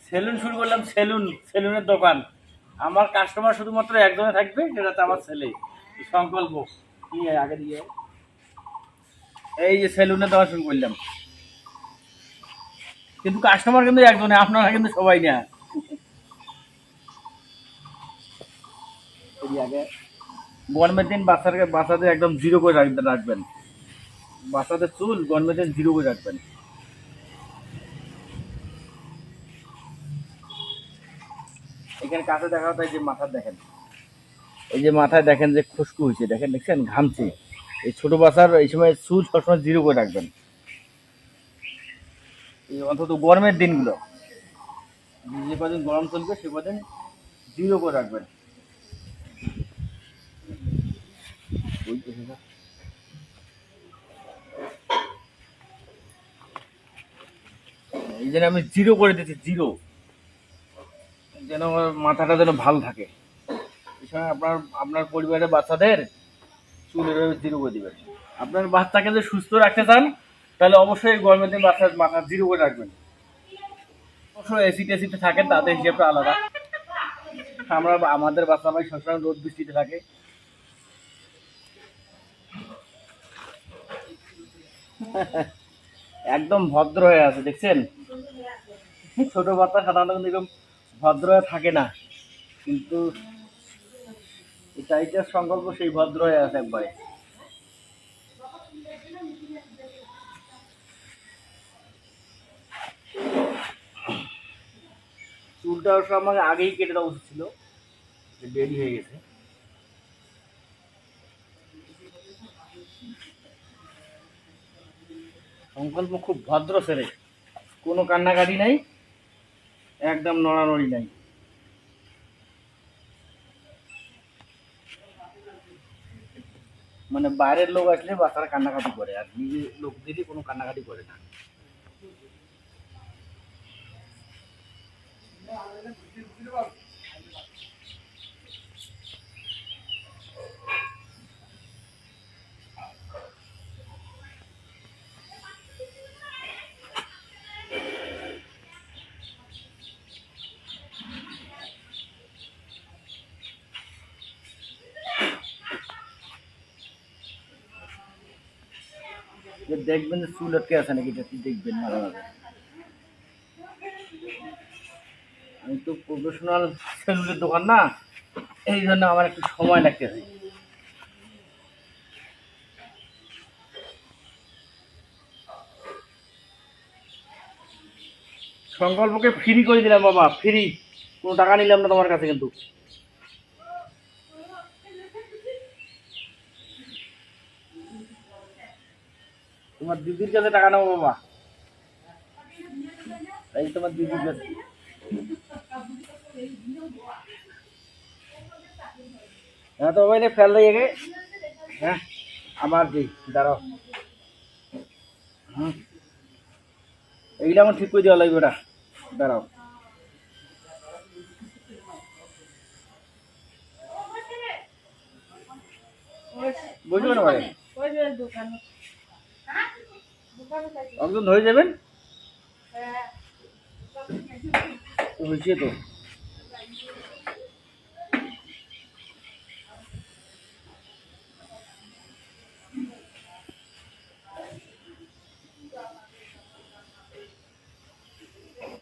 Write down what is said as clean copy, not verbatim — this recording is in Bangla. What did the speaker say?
সেলুন শুরু করলাম, সেলুনের দোকান। আমার কাস্টমার শুধুমাত্র একজনে থাকবে, সেটা হচ্ছে আমার ছেলে সংকল্প। কি আগে দিয়ে এই যে সেলুনের দোকান শুরু করলাম, কিন্তু কাস্টমার কিন্তু একজনে, আপনারা কিন্তু সবাই না। আগে গরমের দিন বাচ্চাদের একদম জিরো করে রাখবেন। বাচ্চাদের চুল গরমের দিন জিরো করে রাখবেন। এখানে কাছে দেখা যায় যে মাথা দেখেন, এই যে মাথায় দেখেন যে খুশকু হয়েছে, দেখছেন ঘামছে। এই ছোট বাচ্চার এই সময় চুল সবসময় জিরো করে রাখবেন, এই অন্তত গরমের দিনগুলো, যে কদিন গরম চলবে সে কদিন জিরো করে রাখবেন। এই জন্য আমি জিরো করে দিচ্ছি, জিরো, যেন মাথাটা যেন ভালো থাকে। এই সময় আপনার পরিবারের বাচ্চাদের চুল এভাবে জিরো করে দিবেন। আপনার বাচ্চাকে যদি সুস্থ রাখতে চান তাহলে অবশ্যই গরমের দিন বাচ্চার মাথা জিরো করে রাখবেন। অবশ্যই এসি টেসিতে থাকেন, তাদের হিসেবটা আলাদা। আমাদের বাচ্চা ভাই সবসময় রোদ বৃষ্টিতে থাকে। একদম ভদ্র হয়ে আছে, দেখছেন? ছোট বাচ্চা সাধারণত কিন্তু এরকম ভদ্র হয়ে থাকে না, কিন্তু এই টাইটার সংকল্প সেই ভদ্র হয়ে আছে একবারে। চুলটা অবশ্য আমাকে আগেই কেটে দেওয়া উচিত ছিল, দেরি হয়ে গেছে। সংকল্প খুব ভদ্র ছেলে, কোনো কান্নাকাটি নাই, একদম নড়ানড়ি নাই। মানে বাইরের লোক আসলে বাচ্চারা কান্নাকাটি করে, আর নিজের লোক দিলে কোনো কান্নাকাটি করে না। দেখবেন যে চুল আটকে আছে নাকি, এটা দেখবেন মাঝে মাঝে। আমি তো প্রফেশনাল সেলুনের দোকান না, এই জন্য আমার একটু সময় লাগতেছে। সংকল্পকে ফ্রি করে দিলাম বাবা, ফ্রি, কোনো টাকা নিলাম না তোমার কাছে। কিন্তু তোমার দিদির কাছে টাকা নেবো বাবা, এই তোমার দিদির কাছে। হ্যাঁ তো ভাই ফেল দিয়ে গে, হ্যাঁ আমার দিই, দাঁড়াও। হুম, এইটা আমার ঠিক করে দেওয়া লাগবে, ওটা দাঁড়াও। বুঝবে না ভাই, একজন ধরে যাবেন, হয়েছে তো।